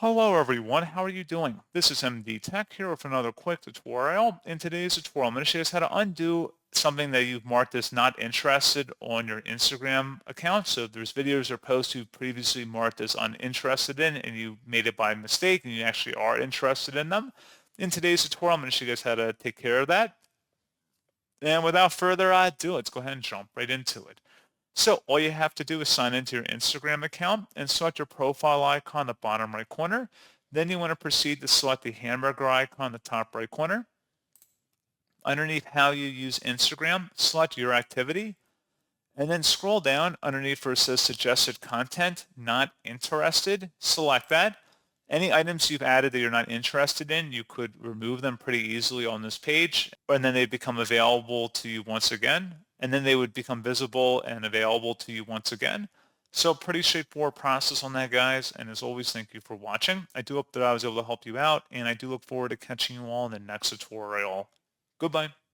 Hello everyone, how are you doing? This is MD Tech here with another quick tutorial. In today's tutorial, I'm going to show you guys how to undo something that you've marked as not interested on your Instagram account. So if there's videos or posts you previously marked as uninterested in and you made it by mistake and you actually are interested in them. In today's tutorial, I'm going to show you guys how to take care of that. And without further ado, let's go ahead and jump right into it. So all you have to do is sign into your Instagram account and select your profile icon in the bottom right corner. Then you want to proceed to select the hamburger icon in the top right corner. Underneath how you use Instagram, select your activity, and then scroll down underneath where it says suggested content, not interested. Select that. Any items you've added that you're not interested in, you could remove them pretty easily on this page, and then they become available to you once again, and then they would become visible and available to you once again. So pretty straightforward process on that, guys. And as always, thank you for watching. I do hope that I was able to help you out, and I do look forward to catching you all in the next tutorial. Goodbye.